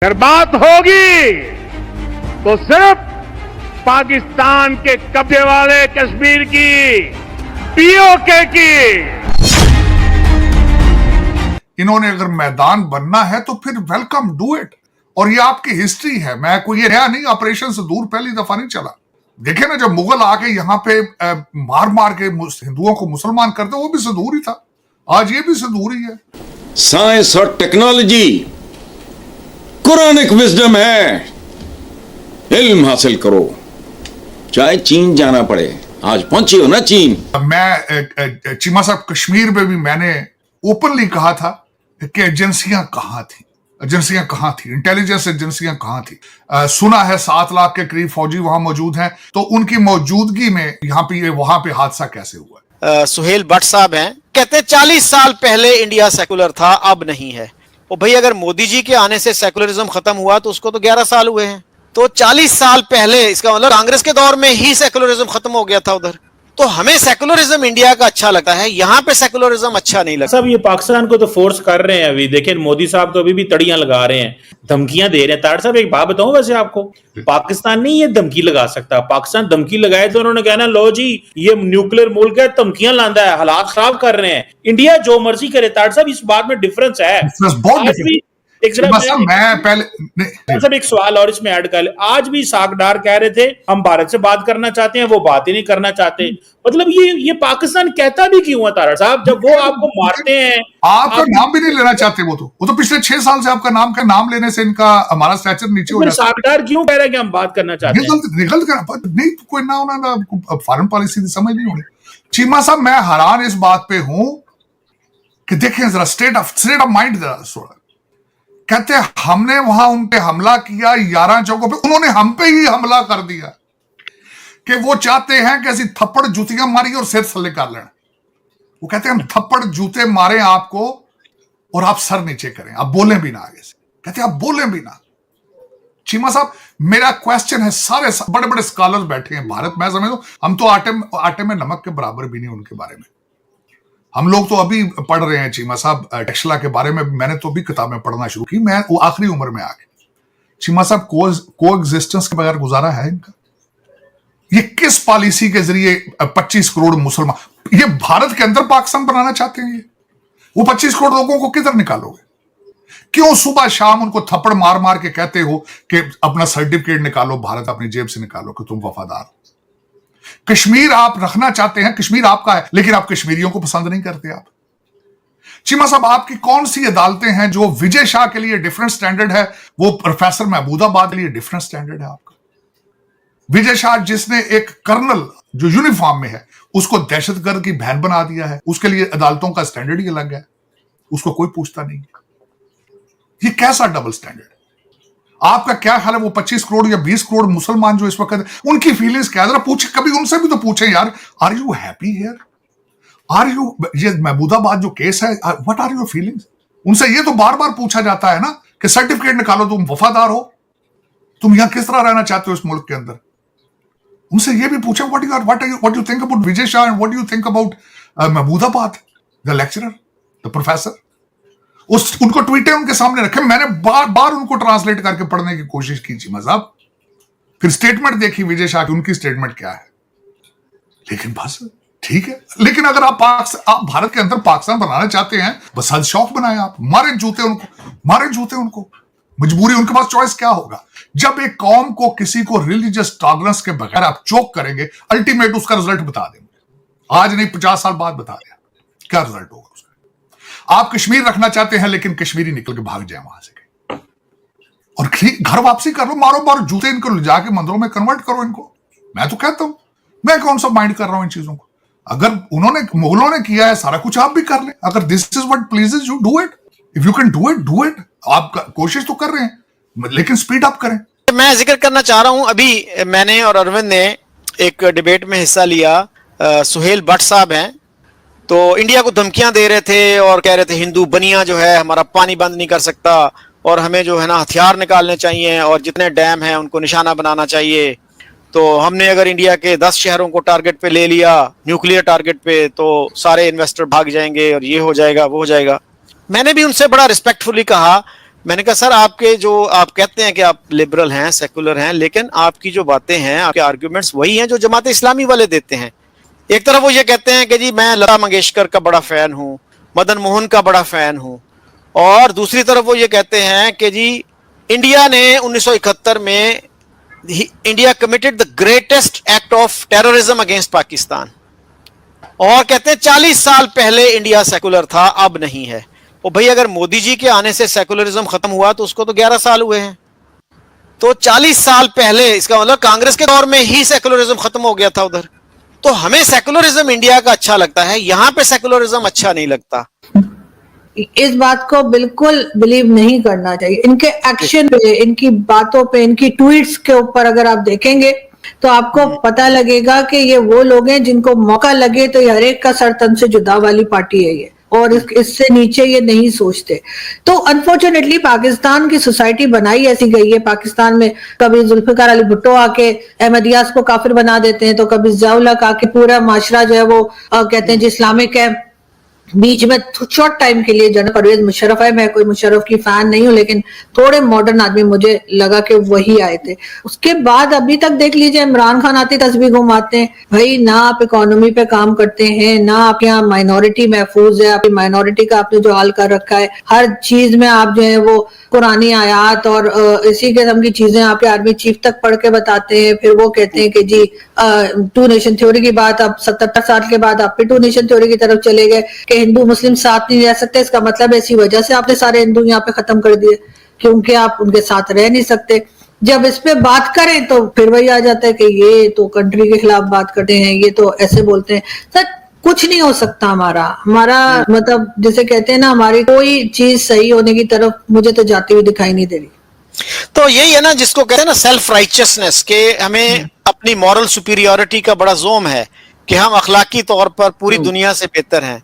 अगर बात होगी तो सिर्फ पाकिस्तान के कब्जे वाले कश्मीर की, पीओके की। इन्होंने अगर मैदान बनना है तो फिर वेलकम, डू इट। और ये आपकी हिस्ट्री है, मैं कोई ये नया नहीं, ऑपरेशन से दूर पहली दफा नहीं चला। देखे ना, जब मुगल आके यहाँ पे मार मार के हिंदुओं को मुसलमान करते, वो भी सदूर ही था। आज ये भी सदूर ही है। साइंस और टेक्नोलॉजी कुरानिक विजडम है। इल्म हासिल करो, चाहे चीन जाना पड़े। आज पहुंची हो ना चीन। मैं चीमा साहब, कश्मीर में भी मैंने ओपनली कहा था कि एजेंसियां कहां थी, इंटेलिजेंस एजेंसियां कहां थी। सुना है 7 लाख के करीब फौजी वहां मौजूद हैं, तो उनकी मौजूदगी में यहाँ पे वहां पे हादसा कैसे हुआ? सुहेल भट्ट साहब हैं, कहते 40 साल पहले इंडिया सेकुलर था, अब नहीं है। और भाई अगर मोदी जी के आने से सेकुलरिज्म खत्म हुआ तो उसको तो 11 साल हुए हैं, तो 40 साल पहले इसका मतलब कांग्रेस के दौर में ही सेकुलरिज्म खत्म हो गया था उधर। तो हमें सेकुलरिज्म इंडिया का अच्छा लगता है, यहाँ पे सेकुलरिज्म अच्छा नहीं लगता। सब ये पाकिस्तान को तो फोर्स कर रहे हैं। अभी देखिए मोदी साहब तो अभी भी तड़ियां लगा रहे हैं, धमकियां दे रहे हैं। तार साहब एक बात बताऊं वैसे आपको, पाकिस्तान नहीं ये धमकी लगा सकता। पाकिस्तान धमकी लगाए तो उन्होंने कहना लो जी ये न्यूक्लियर मुल्क है, धमकियां लांदा है, हालात खराब कर रहे हैं। इंडिया जो मर्जी करे। तार साहब इस बात में डिफरेंस है। एक सवाल और इसमें ऐड कर ले। आज भी सागडार कह रहे थे हम भारत से बात करना चाहते हैं, वो बात ही नहीं करना चाहते। मतलब ये पाकिस्तान कहता भी क्यों है तारा साहब, जब वो आपको मारते हैं? आपका नाम भी नहीं लेना चाहते। वो तो पिछले 6 साल से आपका नाम लेने से इनका हमारा स्टैचर नीचे हो जाता है। सागडार क्यों कह रहे हैं कि हम बात करना चाहते हैं? नहीं, कोई ना होना फॉरेन पॉलिसी समझ नहीं होनी। चीमा साहब, मैं हैरान इस बात पे हूं कि देखें जरा स्टेट ऑफ माइंड जरा। कहते हैं हमने वहां उन पे हमला किया 11 चौकों पे, उन्होंने हम पे ही हमला कर दिया कि वो चाहते हैं कि ऐसी थप्पड़ जूतियां मारी और सिर थल्ले कर लेना। वो कहते हैं हम थप्पड़ जूते मारे आपको और आप सर नीचे करें, आप बोलें भी ना आगे से। कहते हैं आप बोलें भी ना। चीमा साहब, मेरा क्वेश्चन है, सारे बड़े बड़े स्कॉलर्स बैठे हैं भारत, मैं समझता हूं हम तो आटे में नमक के बराबर भी नहीं उनके बारे में। हम लोग तो अभी पढ़ रहे हैं चीमा साहब टेक्सला के बारे में, मैंने तो भी किताबें पढ़ना शुरू की, मैं वो आखिरी उम्र में आ गई। चीमा साहब, को एग्जिस्टेंस के बगैर गुजारा है इनका? ये किस पॉलिसी के जरिए 25 करोड़ मुसलमान, ये भारत के अंदर पाकिस्तान बनाना चाहते हैं? ये वो 25 करोड़ लोगों को किधर निकालोगे? क्यों सुबह शाम उनको थप्पड़ मार मार के कहते हो कि अपना सर्टिफिकेट निकालो, भारत अपनी जेब से निकालो कि तुम वफादार हो? कश्मीर आप रखना चाहते हैं, कश्मीर आपका है, लेकिन आप कश्मीरियों को पसंद नहीं करते। आप चीमा साहब, आपकी कौन सी अदालतें हैं जो विजय शाह के लिए डिफरेंट स्टैंडर्ड है, वो प्रोफेसर महमूदाबाद के लिए डिफरेंट स्टैंडर्ड है आपका? विजय शाह जिसने एक कर्नल जो यूनिफॉर्म में है उसको दहशतगर्द की बहन बना दिया है, उसके लिए अदालतों का स्टैंडर्ड ही अलग है, उसको कोई पूछता नहीं। ये कैसा डबल स्टैंडर्ड? आपका क्या ख्याल है वो 25 करोड़ या 20 करोड़ मुसलमान जो इस वक्त उनकी फीलिंग्स क्या? जरा पूछे, कभी उनसे भी तो पूछे यार, are you happy here? Are you, ये महमूदाबाद जो केस है, व्हाट आर योर फीलिंग्स? उनसे ये तो बार बार पूछा जाता है ना कि सर्टिफिकेट निकालो, तुम वफादार हो, तुम यहां किस तरह रहना चाहते हो इस मुल्क के अंदर? उनसे ये भी पूछा what you think about Vijay Shah and what you think about Mahmudabad, the lecturer, the professor. उनको ट्वीटें उनके सामने रखे, मैंने बार बार उनको ट्रांसलेट करके पढ़ने की कोशिश की चीमा साहब, फिर स्टेटमेंट देखी विजय शाह की, उनकी स्टेटमेंट क्या है। लेकिन बस ठीक है, लेकिन अगर आप भारत के अंदर पाकिस्तान बनाना चाहते हैं, बस हद शौक बनाए, आप मारे जूते उनको। मजबूरी, उनके पास चॉइस क्या होगा? जब एक कौम को किसी को रिलीजियस टॉलरेंस के बगैर आप चोक करेंगे, अल्टीमेट उसका रिजल्ट बता देंगे, आज नहीं 50 साल बाद बता दिया क्या रिजल्ट होगा उसका। आप कश्मीर रखना चाहते हैं, लेकिन कश्मीरी निकल के भाग जाए वहां से, और घर वापसी कर लो, मारो जूते इनको ले जाके मंदिरों में कन्वर्ट करो इनको। मैं तो कहता हूं, मैं कौन सा माइंड कर रहा हूं इन चीजों को? अगर मुगलों ने किया है सारा कुछ, आप भी कर लें। अगर this is what pleases you, do it. If you can do it. आप कोशिश तो कर रहे हैं, लेकिन स्पीड अप करें। मैं जिक्र करना चाह रहा हूं, अभी मैंने और अरविंद ने एक डिबेट में हिस्सा लिया। सुहेल भट्ट साहब हैं, तो इंडिया को धमकियां दे रहे थे और कह रहे थे हिंदू बनिया जो है हमारा पानी बंद नहीं कर सकता, और हमें जो है ना हथियार निकालने चाहिए, और जितने डैम हैं उनको निशाना बनाना चाहिए। तो हमने अगर इंडिया के 10 शहरों को टारगेट पे ले लिया, न्यूक्लियर टारगेट पे, तो सारे इन्वेस्टर भाग जाएंगे और ये हो जाएगा वो हो जाएगा। मैंने भी उनसे बड़ा रिस्पेक्टफुली कहा, मैंने कहा सर आपके जो आप कहते हैं कि आप लिबरल हैं, सेकुलर हैं, लेकिन आपकी जो बातें हैं, आपके आर्ग्यूमेंट्स वही हैं जो जमात इस्लामी वाले देते हैं। एक तरफ वो ये कहते हैं कि जी मैं लता मंगेशकर का बड़ा फैन हूँ, मदन मोहन का बड़ा फैन हूँ, और दूसरी तरफ वो ये कहते हैं कि जी इंडिया ने 1971 में India committed the greatest act of terrorism against Pakistan, और कहते हैं 40 साल पहले इंडिया सेकुलर था, अब नहीं है। और भाई अगर मोदी जी के आने से सेकुलरिज्म खत्म हुआ तो उसको तो 11 साल हुए हैं, तो 40 साल पहले इसका मतलब कांग्रेस के दौर में ही सेकुलरिज्म खत्म हो गया था उधर। तो हमें सेकुलरिज्म इंडिया का अच्छा लगता है, यहां पे सेकुलरिज्म अच्छा नहीं लगता। इस बात को बिल्कुल बिलीव नहीं करना चाहिए। इनके एक्शन पे, इनकी बातों पे, इनकी ट्वीट्स के ऊपर अगर आप देखेंगे तो आपको पता लगेगा कि ये वो लोग हैं जिनको मौका लगे तो हर एक का सर तन से जुदा वाली पार्टी है ये, और इससे नीचे ये नहीं सोचते। तो अनफॉर्चुनेटली पाकिस्तान की सोसाइटी बनाई ऐसी गई है। पाकिस्तान में कभी जुल्फिकार अली भुट्टो आके अहमदियास को काफिर बना देते हैं, तो कभी ज़िया-उल-हक आके पूरा माशरा जो है वो कहते हैं जी इस्लामिक है। बीच में शॉर्ट टाइम के लिए जनरल परवेज मुशर्रफ है, मैं कोई मुशर्रफ की फैन नहीं हूं, लेकिन थोड़े मॉडर्न आदमी मुझे लगा कि वही आए थे। उसके बाद अभी तक देख लीजिए इमरान खान आते तस्वीर घुमाते हैं। भाई ना आप इकोनॉमी पे काम करते हैं, ना आपके यहाँ माइनॉरिटी महफूज है, आपकी माइनॉरिटी का आपने जो हाल कर रखा है, हर चीज में आप जो है वो कुरानी आयात और इसी किस्म की चीजें आपके आर्मी चीफ तक पढ़ के बताते हैं। फिर वो कहते हैं कि जी 2 नेशन थ्योरी की बात, अब 77 साल के बाद आप फिर 2 नेशन थ्योरी की तरफ चले गए कि हिंदू मुस्लिम साथ नहीं रह सकते। इसका मतलब ऐसी वजह से आपने सारे हिंदू यहाँ पे खत्म कर दिए क्योंकि आप उनके साथ रह नहीं सकते। जब इस पे बात करें तो फिर वही आ जाता है कि ये तो कंट्री के खिलाफ बात करते हैं, ये तो ऐसे बोलते हैं। सर कुछ नहीं हो सकता हमारा मतलब जिसे कहते हैं ना, हमारी कोई चीज सही होने की तरफ मुझे तो जाती हुई दिखाई नहीं दे रही। तो यही है ना जिसको कहते हैं ना सेल्फ राइचियसनेस, के हमें अपनी मॉरल सुपीरियोरिटी का बड़ा जोम है कि हम अखलाकी तौर पर पूरी दुनिया से बेहतर हैं।